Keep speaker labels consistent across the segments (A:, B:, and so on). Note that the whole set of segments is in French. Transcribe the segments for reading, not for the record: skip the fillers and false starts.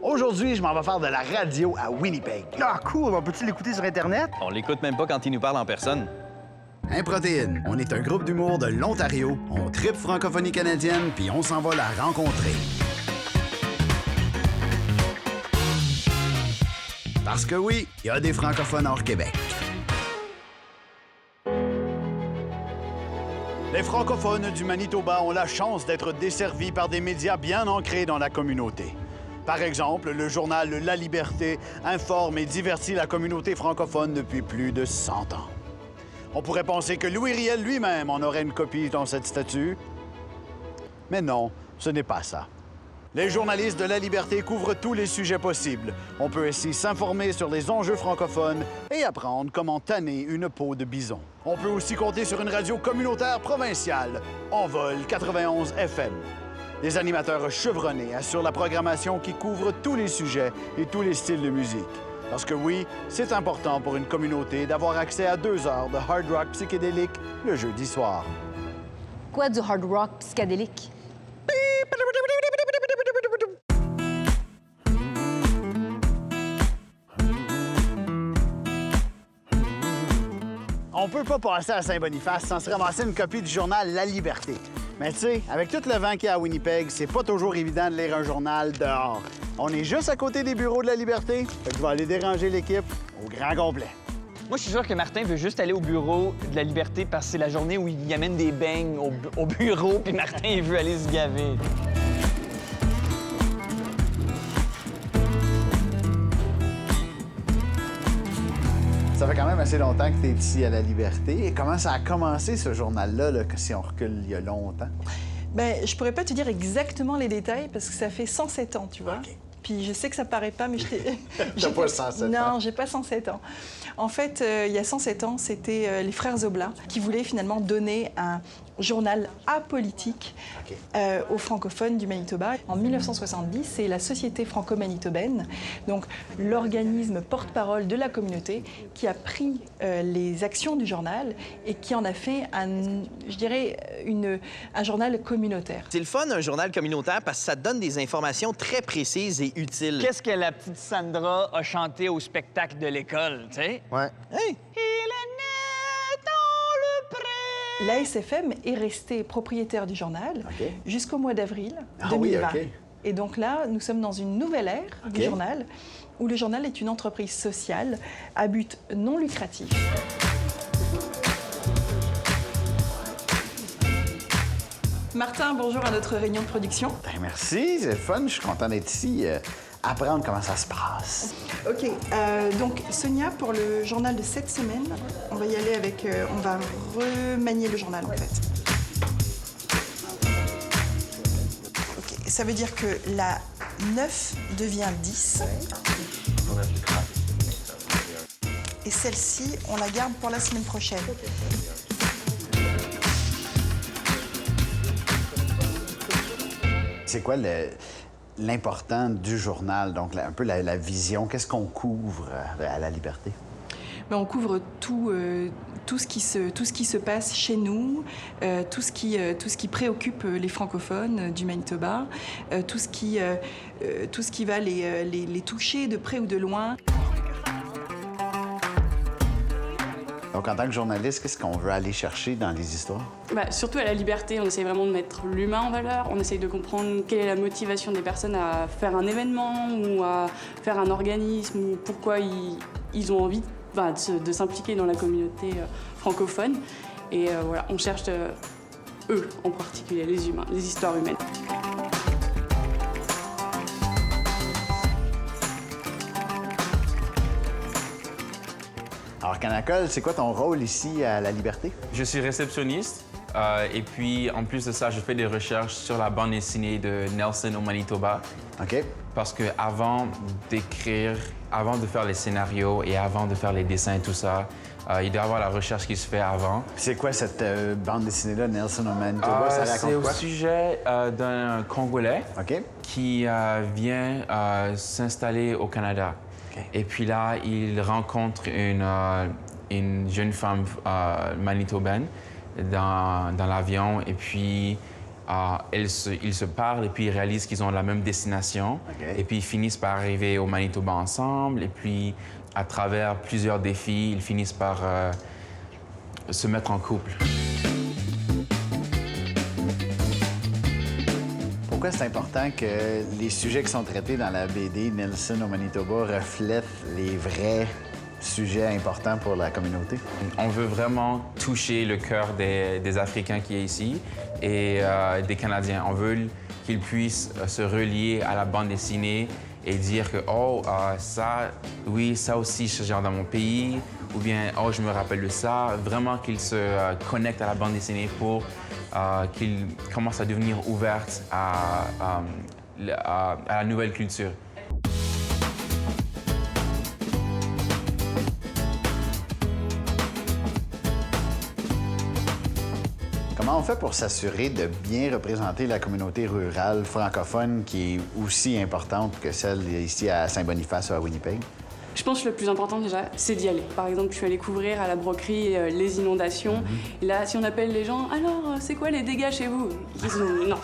A: Aujourd'hui, je m'en vais faire de la radio à Winnipeg.
B: Ah, cool! On peut-tu l'écouter sur Internet?
C: On l'écoute même pas quand il nous parle en personne.
D: Improtéine, on est un groupe d'humour de l'Ontario. On tripe francophonie canadienne, puis on s'en va la rencontrer. Parce que oui, il y a des francophones hors Québec. Les francophones du Manitoba ont la chance d'être desservis par des médias bien ancrés dans la communauté. Par exemple, le journal La Liberté informe et divertit la communauté francophone depuis plus de 100 ans. On pourrait penser que Louis Riel lui-même en aurait une copie dans cette statue. Mais non, ce n'est pas ça. Les journalistes de La Liberté couvrent tous les sujets possibles. On peut ainsi s'informer sur les enjeux francophones et apprendre comment tanner une peau de bison. On peut aussi compter sur une radio communautaire provinciale, Envol 91 FM. Des animateurs chevronnés assurent la programmation qui couvre tous les sujets et tous les styles de musique. Parce que oui, c'est important pour une communauté d'avoir accès à 2 heures de hard rock psychédélique le jeudi soir.
E: Quoi du hard rock psychédélique?
A: On peut pas passer à Saint-Boniface sans se ramasser une copie du journal La Liberté. Mais tu sais, avec tout le vent qu'il y a à Winnipeg, c'est pas toujours évident de lire un journal dehors. On est juste à côté des bureaux de La Liberté, fait que je vais aller déranger l'équipe au grand complet.
C: Moi, je suis sûr que Martin veut juste aller au bureau de la Liberté parce que c'est la journée où il amène des beignes au bureau, puis Martin, il veut aller se gaver.
A: Ça fait quand même assez longtemps que tu es ici à La Liberté. Et comment ça a commencé, ce journal-là, là, si on recule il y a longtemps?
F: Bien, je pourrais pas te dire exactement les détails parce que ça fait 107 ans, tu vois.
A: OK.
F: Puis je sais que ça paraît pas, mais
A: T'as pas 107 ans?
F: Non, j'ai pas 107 ans. En fait, il y a 107 ans, c'était les frères Oblats qui voulaient finalement donner un journal apolitique aux francophones du Manitoba. En 1970, c'est la Société franco-manitobaine, donc l'organisme porte-parole de la communauté, qui a pris les actions du journal et qui en a fait un journal communautaire.
G: C'est le fun, un journal communautaire, parce que ça donne des informations très précises et utiles.
C: Qu'est-ce que la petite Sandra a chanté au spectacle de l'école, tu sais?
B: Ouais.
G: Hey!
C: Il est né dans le pré.
F: L'ASFM est restée propriétaire du journal jusqu'au mois d'avril 2020.
A: Oui, OK.
F: Et donc là, nous sommes dans une nouvelle ère du journal, où le journal est une entreprise sociale à but non lucratif. Martin, bonjour à notre réunion de production.
A: Ben, merci, c'est le fun. Je suis content d'être ici. Apprendre comment ça se passe.
F: OK. Donc, Sonia, pour le journal de cette semaine, on va y aller avec... on va remanier le journal, en fait. OK. Ça veut dire que la 9 devient 10. Et celle-ci, on la garde pour la semaine prochaine.
A: C'est quoi l'important du journal, donc un peu la vision? Qu'est-ce qu'on couvre à La Liberté?
F: Ben, on couvre tout ce qui se passe chez nous, tout ce qui préoccupe les francophones du Manitoba, tout ce qui va les toucher de près ou de loin.
A: Donc, en tant que journaliste, qu'est-ce qu'on veut aller chercher dans les histoires?
H: Surtout à La Liberté, on essaie vraiment de mettre l'humain en valeur. On essaye de comprendre quelle est la motivation des personnes à faire un événement ou à faire un organisme, ou pourquoi ils ont envie de s'impliquer dans la communauté francophone. Et voilà, on cherche eux en particulier, les humains, les histoires humaines.
A: Alors, Kanakol, c'est quoi ton rôle ici à La Liberté?
I: Je suis réceptionniste et puis en plus de ça, je fais des recherches sur la bande dessinée de Nelson au Manitoba.
A: OK.
I: Parce que avant d'écrire, avant de faire les scénarios et avant de faire les dessins et tout ça, il doit y avoir la recherche qui se fait avant.
A: C'est quoi cette bande dessinée-là, Nelson au Manitoba? Ça raconte
I: c'est au
A: quoi?
I: sujet d'un Congolais
A: OK.
I: qui vient s'installer au Canada.
A: OK.
I: Et puis là, il rencontre une jeune femme manitobaine dans l'avion. Et puis, ils se parlent et puis ils réalisent qu'ils ont la même destination.
A: OK.
I: Et puis ils finissent par arriver au Manitoba ensemble. Et puis, à travers plusieurs défis, ils finissent par se mettre en couple.
A: Pourquoi c'est important que les sujets qui sont traités dans la BD Nelson au Manitoba reflètent les vrais sujets importants pour la communauté?
I: On veut vraiment toucher le cœur des Africains qui est ici et des Canadiens. On veut qu'ils puissent se relier à la bande dessinée et dire que, oh, ça, oui, ça aussi, je gère dans mon pays, ou bien, oh, je me rappelle de ça. Vraiment qu'ils se connectent à la bande dessinée pour qu'ils commencent à devenir ouverts à la nouvelle culture.
A: Comment on fait pour s'assurer de bien représenter la communauté rurale francophone qui est aussi importante que celle ici à Saint-Boniface ou à Winnipeg?
H: Je pense que le plus important déjà, c'est d'y aller. Par exemple, je suis allée couvrir à la broquerie les inondations. Et là, si on appelle les gens, alors, c'est quoi les dégâts chez vous? Ils disent non.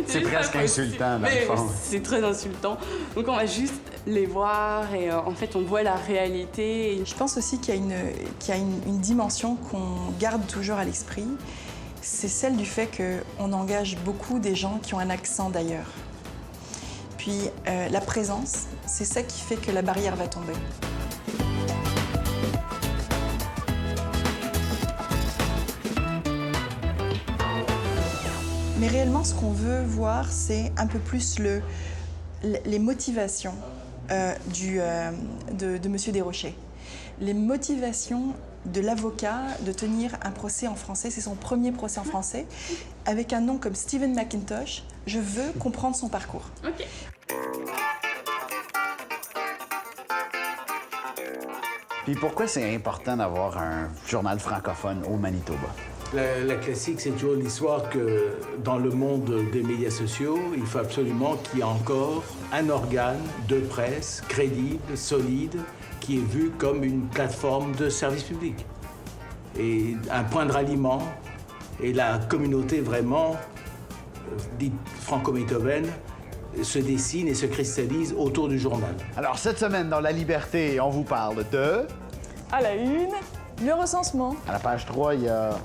A: C'est presque insultant, dans le fond.
H: C'est très insultant. Donc, on va juste les voir et en fait, on voit la réalité.
F: Je pense aussi qu'il y a une dimension qu'on garde toujours à l'esprit. C'est celle du fait qu'on engage beaucoup des gens qui ont un accent d'ailleurs. Puis la présence, c'est ça qui fait que la barrière va tomber. Mais réellement, ce qu'on veut voir, c'est un peu plus les motivations de Monsieur Desrochers. Les motivations de l'avocat de tenir un procès en français. C'est son premier procès en français. Avec un nom comme Stephen McIntosh, je veux comprendre son parcours.
H: OK.
A: Puis pourquoi c'est important d'avoir un journal francophone au Manitoba?
J: La classique, c'est toujours l'histoire que dans le monde des médias sociaux, il faut absolument qu'il y ait encore un organe de presse crédible, solide, qui est vu comme une plateforme de service public. Et un point de ralliement, et la communauté vraiment, dite franco-manitobaine, se dessine et se cristallise autour du journal.
A: Alors, cette semaine, dans La Liberté, on vous parle de...
K: À la une, le recensement.
A: À la page 3, il y a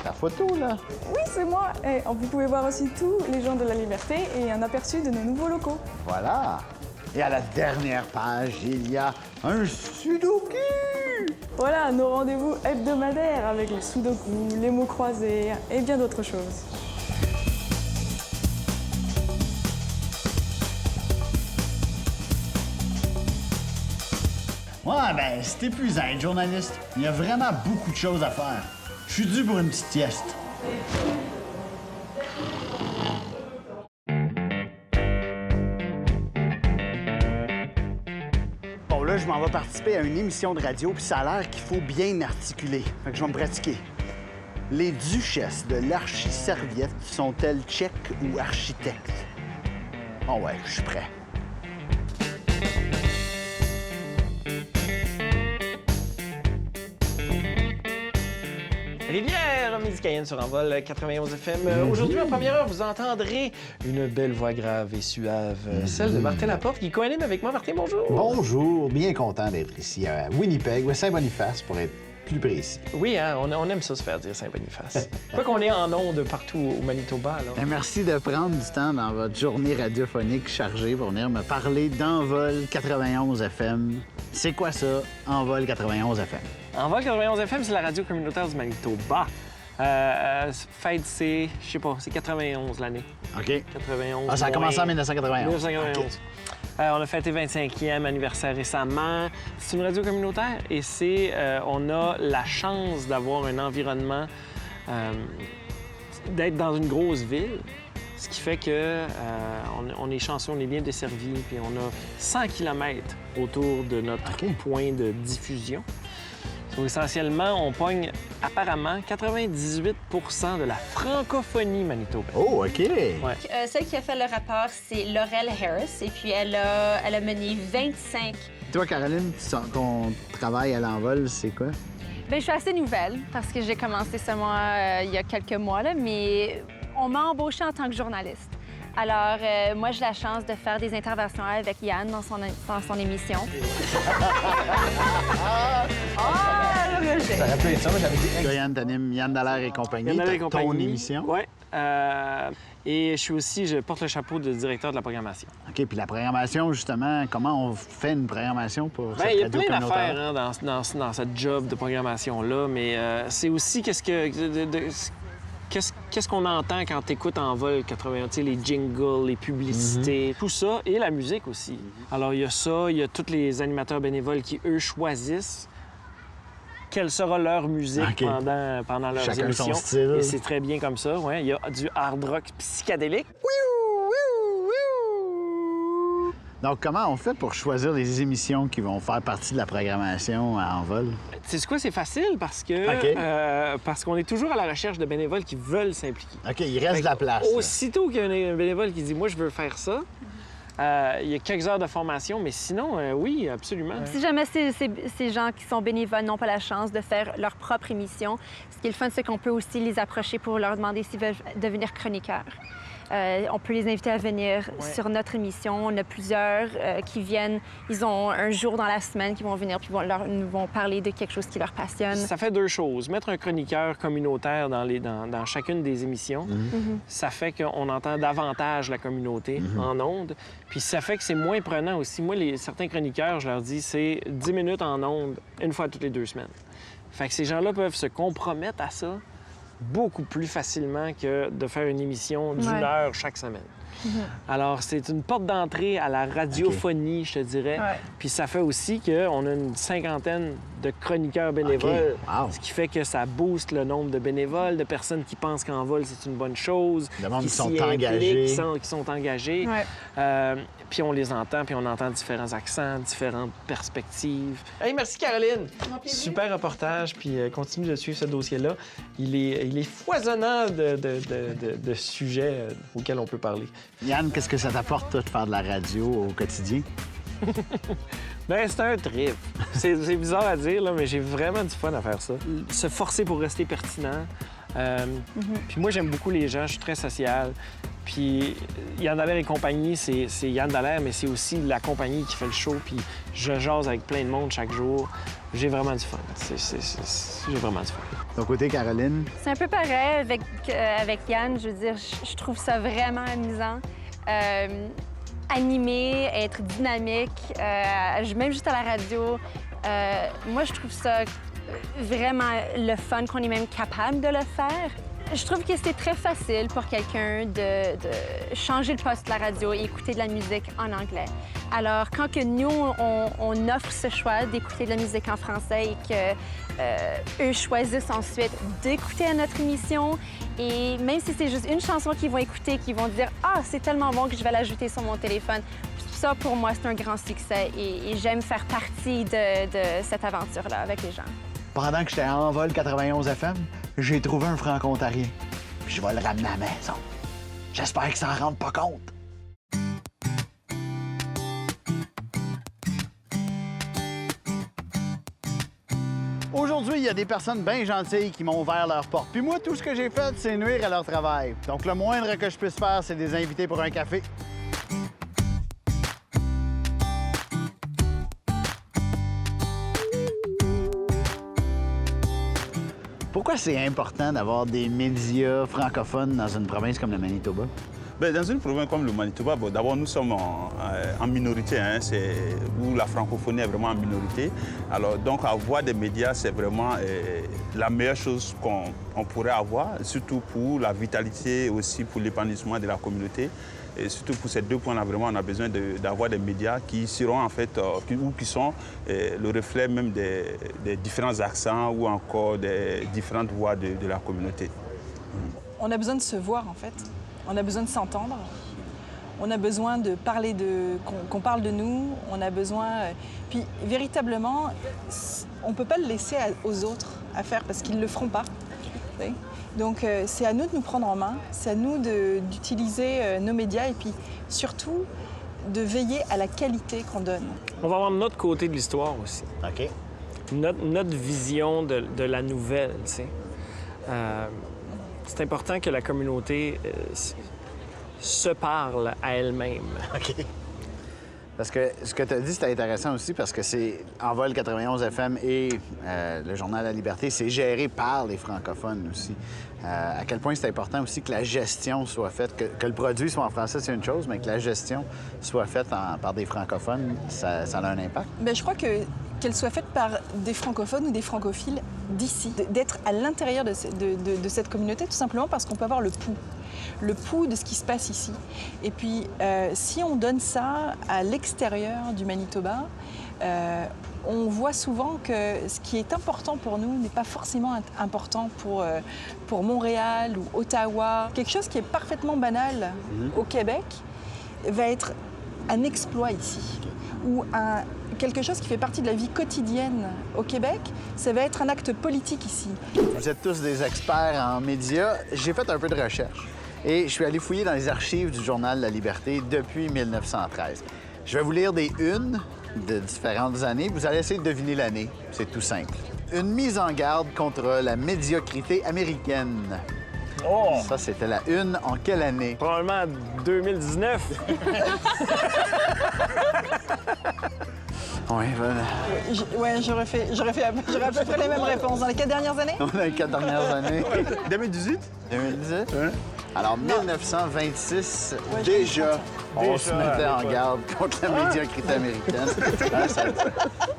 A: ta photo, là.
K: Oui, c'est moi. Et vous pouvez voir aussi tous les gens de la Liberté et un aperçu de nos nouveaux locaux.
A: Voilà. Et à la dernière page, il y a un sudoku.
K: Voilà, nos rendez-vous hebdomadaires avec les sudoku, les mots croisés et bien d'autres choses.
D: Ouais, ben, c'est épuisant, être journaliste. Il y a vraiment beaucoup de choses à faire. Je suis dû pour une petite sieste. Bon, là, je m'en vais participer à une émission de radio, puis ça a l'air qu'il faut bien articuler. Fait que je vais me pratiquer. Les duchesses de l'archiserviette sont-elles tchèques ou architectes? Oh ouais, je suis prêt.
L: Rivière, Midi Cayenne sur Envol 91 FM. Aujourd'hui, en première heure, vous entendrez une belle voix grave et suave, celle de Martin Laporte, qui co-anime avec moi. Martin, bonjour.
M: Bonjour, bien content d'être ici à Winnipeg, ou Saint-Boniface, pour être plus précis.
L: Oui, hein, on aime ça se faire dire Saint-Boniface. Quoi qu'on est en ondes partout au Manitoba, alors.
A: Ben, merci de prendre du temps dans votre journée radiophonique chargée pour venir me parler d'Envol 91 FM. C'est quoi ça, Envol 91 FM?
L: Envol 91 FM, c'est la radio communautaire du Manitoba. Fête, c'est, je sais pas, c'est 91 l'année.
A: OK.
L: 91.
A: Ah, ça a commencé en 1991.
L: 1991.
A: Okay.
L: On a fêté 25e anniversaire récemment. C'est une radio communautaire et on a la chance d'avoir un environnement, d'être dans une grosse ville, ce qui fait que on est chanceux, on est bien desservi, puis on a 100 km autour de notre point de diffusion. Donc, essentiellement, on pogne apparemment 98 de la francophonie manitobaine.
A: Oh, OK!
L: Ouais.
E: Celle qui a fait le rapport, c'est Laurel Harris, et puis elle a mené 25.
A: Toi, Caroline, ton travail à l'Envol, c'est quoi?
N: Bien, je suis assez nouvelle parce que j'ai commencé seulement il y a quelques mois, là, mais on m'a embauchée en tant que journaliste. Alors, moi, j'ai la chance de faire des interventions avec Yann dans son émission.
M: Ça aurait pu être ça, mais j'avais dit...
A: Yann, t'animes Yann Dallaire et compagnie.
L: Yann Dallaire et
A: Ton
L: compagnie.
A: émission.
L: Oui. Et je porte le chapeau de directeur de la programmation.
A: OK, puis la programmation, justement, comment on fait une programmation pour cette
L: il y a
A: radio
L: plein
A: communautaire?
L: d'affaires dans cette job de programmation-là, mais c'est aussi qu'est-ce qu'on entend quand tu écoutes en vol 81, tu sais, les jingles, les publicités, tout ça, et la musique aussi. Alors, il y a ça, il y a tous les animateurs bénévoles qui, eux, choisissent quelle sera leur musique pendant leurs
A: Chacun
L: émissions.
A: son style.
L: Et c'est très bien comme ça, ouais. Il y a du hard rock psychédélique.
A: Donc, comment on fait pour choisir les émissions qui vont faire partie de la programmation à Envol?
L: Tu sais quoi, c'est facile parce que parce qu'on est toujours à la recherche de bénévoles qui veulent s'impliquer.
A: OK, il reste de la place.
L: Aussitôt qu'il y a un bénévole qui dit « Moi, je veux faire ça », il y a quelques heures de formation, mais sinon, oui, absolument.
N: Si jamais ces gens qui sont bénévoles n'ont pas la chance de faire leur propre émission, ce qui est le fun, c'est qu'on peut aussi les approcher pour leur demander s'ils veulent devenir chroniqueurs. On peut les inviter à venir sur notre émission. On a plusieurs qui viennent. Ils ont un jour dans la semaine qui vont venir puis nous vont parler de quelque chose qui leur passionne.
L: Ça fait deux choses. Mettre un chroniqueur communautaire dans chacune des émissions, ça fait qu'on entend davantage la communauté en ondes. Puis ça fait que c'est moins prenant aussi. Moi, certains chroniqueurs, je leur dis, c'est 10 minutes en ondes, une fois toutes les 2 semaines. Fait que ces gens-là peuvent se compromettre à ça beaucoup plus facilement que de faire une émission d'1 heure chaque semaine. Alors, c'est une porte d'entrée à la radiophonie, je te dirais. Puis ça fait aussi qu'on a une 50aine de chroniqueurs bénévoles, ce qui fait que ça booste le nombre de bénévoles, de personnes qui pensent qu'en vol, c'est une bonne chose,
A: qui sont engagés.
L: Qui sont engagés. Puis on les entend, puis on entend différents accents, différentes perspectives. Hey, merci Caroline! Super reportage, puis continue de suivre ce dossier-là. Il est foisonnant de sujets auxquels on peut parler.
A: Yann, qu'est-ce que ça t'apporte, toi, de faire de la radio au quotidien?
L: Bien, c'est un trip. C'est bizarre à dire, là, mais j'ai vraiment du fun à faire ça. Se forcer pour rester pertinent. Puis moi, j'aime beaucoup les gens, je suis très social. Puis Yann Dallaire et compagnie, c'est Yann Dallaire, mais c'est aussi la compagnie qui fait le show. Puis je jase avec plein de monde chaque jour. J'ai vraiment du fun. J'ai vraiment du fun.
A: Ton côté, Caroline?
N: C'est un peu pareil avec Yann. Je veux dire, je trouve ça vraiment amusant. Animer, être dynamique, même juste à la radio. Moi, je trouve ça vraiment le fun qu'on est même capable de le faire. Je trouve que c'est très facile pour quelqu'un de changer le poste de la radio et écouter de la musique en anglais. Alors, quand que nous, on offre ce choix d'écouter de la musique en français et que eux choisissent ensuite d'écouter à notre émission, et même si c'est juste une chanson qu'ils vont écouter, qu'ils vont dire « Ah, c'est tellement bon que je vais l'ajouter sur mon téléphone », ça, pour moi, c'est un grand succès et j'aime faire partie de cette aventure-là avec les gens.
A: Pendant que j'étais en vol 91 FM, j'ai trouvé un franco-ontarien. Puis je vais le ramener à la maison. J'espère qu'il s'en rende pas compte. Aujourd'hui, il y a des personnes bien gentilles qui m'ont ouvert leur porte. Puis moi, tout ce que j'ai fait, c'est nuire à leur travail. Donc le moindre que je puisse faire, c'est les inviter pour un café. Pourquoi c'est important d'avoir des médias francophones dans une province comme le Manitoba?
O: Bien, dans une province comme le Manitoba, d'abord, nous sommes en minorité, où la francophonie est vraiment en minorité. Alors, donc, avoir des médias, c'est vraiment la meilleure chose qu'on pourrait avoir, surtout pour la vitalité et aussi pour l'épanouissement de la communauté. Et surtout pour ces 2 points-là, vraiment, on a besoin d'avoir des médias qui seront, en fait, qui sont le reflet même des différents accents ou encore des différentes voix de la communauté.
F: On a besoin de se voir, en fait. On a besoin de s'entendre. On a besoin de parler qu'on parle de nous. On a besoin... Puis, véritablement, on ne peut pas le laisser aux autres à faire parce qu'ils ne le feront pas. Donc, c'est à nous de nous prendre en main, c'est à nous d'utiliser nos médias et puis surtout de veiller à la qualité qu'on donne.
L: On va avoir notre côté de l'histoire aussi.
A: OK.
L: Notre vision de la nouvelle, tu sais. C'est important que la communauté se parle à elle-même.
A: OK. Parce que ce que tu as dit, c'est intéressant aussi parce que c'est Envol 91 FM et le Journal La Liberté, c'est géré par les francophones aussi. À quel point c'est important aussi que la gestion soit faite, que le produit soit en français, c'est une chose, mais que la gestion soit faite par des francophones, ça a un impact?
F: Bien, je crois qu'elle soit faite par des francophones ou des francophiles d'ici, d'être à l'intérieur de cette communauté, tout simplement parce qu'on peut avoir le pouls de ce qui se passe ici. Et puis, si on donne ça à l'extérieur du Manitoba, on voit souvent que ce qui est important pour nous n'est pas forcément important pour Montréal ou Ottawa. Quelque chose qui est parfaitement banal au Québec va être un exploit ici. Ou quelque chose qui fait partie de la vie quotidienne au Québec, ça va être un acte politique ici.
A: Vous êtes tous des experts en médias. J'ai fait un peu de recherche et je suis allé fouiller dans les archives du Journal La Liberté depuis 1913. Je vais vous lire des unes de différentes années. Vous allez essayer de deviner l'année. C'est tout simple. Une mise en garde contre la médiocrité américaine.
L: Oh!
A: Ça, c'était la une en quelle année?
L: Probablement 2019.
A: Oui, voilà.
F: Ouais, j'aurais à peu près les mêmes réponses. Dans les 4 dernières années?
A: Dans les 4 dernières années.
B: 2018?
A: 2018?
B: Ouais.
A: Alors, 1926, déjà, on se mettait en garde contre la médiocrité américaine.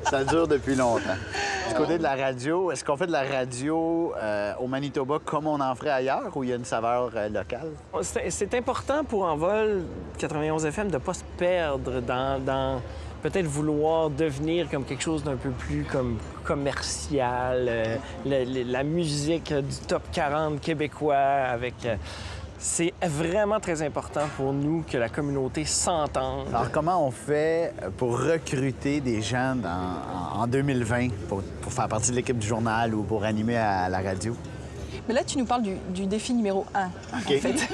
A: Ça dure depuis longtemps. Du côté de la radio, est-ce qu'on fait de la radio au Manitoba comme on en ferait ailleurs ou il y a une saveur locale?
L: C'est important pour Envol 91 FM de ne pas se perdre dans peut-être vouloir devenir comme quelque chose d'un peu plus comme commercial, la musique du top 40 québécois avec... C'est vraiment très important pour nous que la communauté s'entende.
A: Alors, comment on fait pour recruter des gens en 2020 pour faire partie de l'équipe du journal ou pour animer à la radio?
F: Mais là, tu nous parles du défi numéro 1,
A: OK.
F: en fait.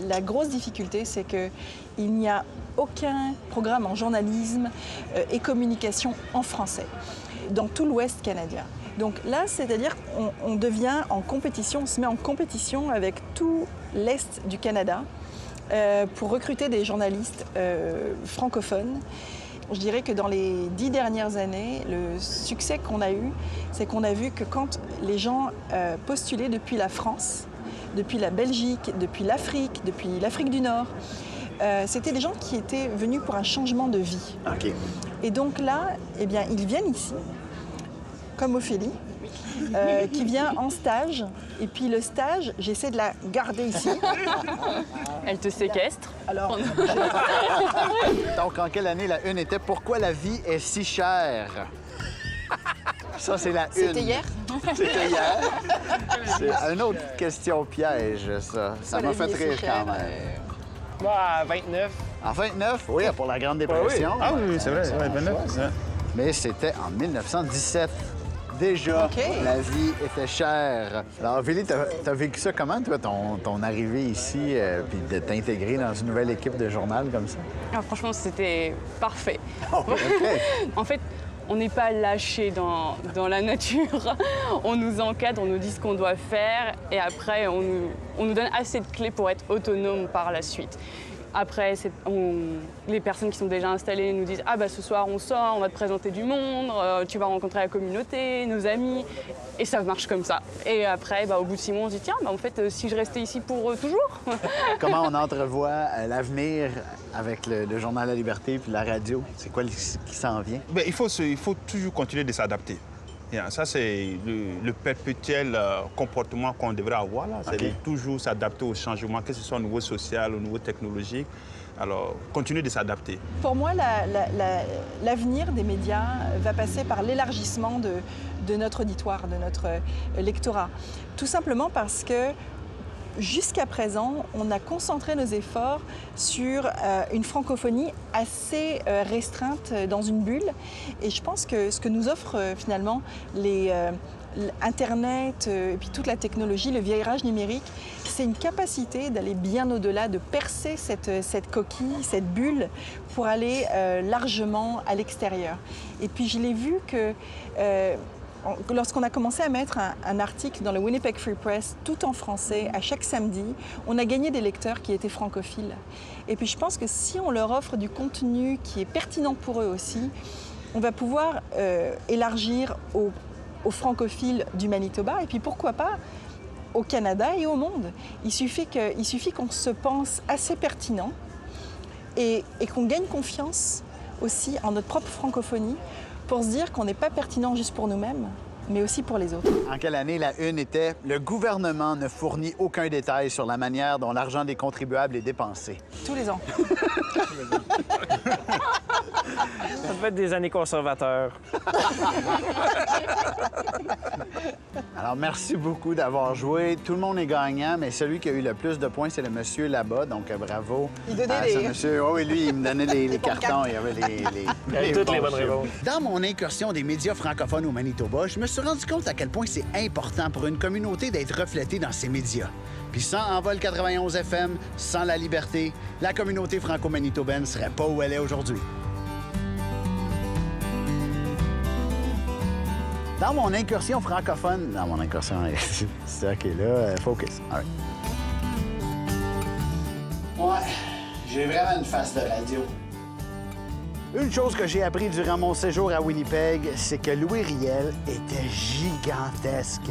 F: La grosse difficulté, c'est qu'il n'y a aucun programme en journalisme et communication en français dans tout l'Ouest canadien. Donc là, c'est-à-dire qu'on devient en compétition, on se met en compétition avec tout l'Est du Canada pour recruter des journalistes francophones. Je dirais que dans les 10 dernières années, le succès qu'on a eu, c'est qu'on a vu que quand les gens postulaient depuis la France, depuis la Belgique, depuis l'Afrique du Nord, c'était des gens qui étaient venus pour un changement de vie.
A: OK.
F: Et donc là, eh bien, ils viennent ici, comme Ophélie, qui vient en stage. Et puis le stage, j'essaie de la garder ici.
H: Elle te séquestre.
F: Alors,
A: donc, en quelle année la une était « Pourquoi la vie est si chère » Ça, c'est la une.
F: C'était hier?
A: C'était hier. C'est une autre question piège, ça. Ça m'a fait rire quand même.
L: À 29.
A: En 29? Oui, pour la Grande Dépression.
B: Ah oui, c'est vrai, ouais, 29. Ouais.
A: Mais c'était en 1917. Déjà, la vie était chère. Alors, Vélie, t'as vécu ça comment, toi, ton arrivée ici, puis de t'intégrer dans une nouvelle équipe de journal comme ça?
H: Ah, franchement, c'était parfait.
A: Oh, OK.
H: En fait, on n'est pas lâché dans la nature. On nous encadre, on nous dit ce qu'on doit faire et après, on nous donne assez de clés pour être autonome par la suite. Après, les personnes qui sont déjà installées nous disent « Ah, bah ce soir, on sort, on va te présenter du monde, tu vas rencontrer la communauté, nos amis. » Et ça marche comme ça. Et après, bah, au bout de 6 mois, on se dit « Tiens, bah, en fait, si je restais ici pour toujours. »
A: Comment on entrevoit l'avenir avec le Journal La Liberté puis la radio? C'est quoi qui s'en vient?
O: Bien, il faut toujours continuer de s'adapter. Ça, c'est le perpétuel comportement qu'on devrait avoir, là. C'est-à-dire toujours s'adapter aux changements, que ce soit au niveau social, au niveau technologique. Alors, continuer de s'adapter.
F: pour moi, l'avenir des médias va passer par l'élargissement de notre auditoire, de notre lectorat. Tout simplement parce que jusqu'à présent, on a concentré nos efforts sur une francophonie assez restreinte dans une bulle. Et je pense que ce que nous offre finalement Internet et puis toute la technologie, le virage numérique, c'est une capacité d'aller bien au-delà, de percer cette coquille, cette bulle, pour aller largement à l'extérieur. Et puis je l'ai vu que Lorsqu'on a commencé à mettre un article dans le Winnipeg Free Press, tout en français, à chaque samedi, on a gagné des lecteurs qui étaient francophiles. Et puis je pense que si on leur offre du contenu qui est pertinent pour eux aussi, on va pouvoir élargir aux francophiles du Manitoba et puis pourquoi pas au Canada et au monde. Il suffit qu'on se pense assez pertinent et qu'on gagne confiance aussi en notre propre francophonie pour se dire qu'on n'est pas pertinent juste pour nous-mêmes, mais aussi pour les autres.
A: En quelle année la une était « Le gouvernement ne fournit aucun détail sur la manière dont l'argent des contribuables est dépensé ».
F: Tous les ans.
L: Ça peut être des années conservateurs.
A: Alors, merci beaucoup d'avoir joué. Tout le monde est gagnant, mais celui qui a eu le plus de points, c'est le monsieur là-bas. Donc, bravo.
F: Il donnait
A: à ce monsieur. Oui, lui, il me donnait les cartons. Il y avait
L: Il y avait toutes les bonnes réponses.
A: Dans mon incursion des médias francophones au Manitoba, je me suis rendu compte à quel point c'est important pour une communauté d'être reflétée dans ces médias. Puis sans Envol 91 FM, sans La Liberté, la communauté franco-manitobaine serait pas où elle est aujourd'hui. Dans mon incursion francophone... Dans mon incursion... C'est OK, là, focus. All right. Ouais, j'ai vraiment une face de radio. Une chose que j'ai appris durant mon séjour à Winnipeg, c'est que Louis Riel était gigantesque.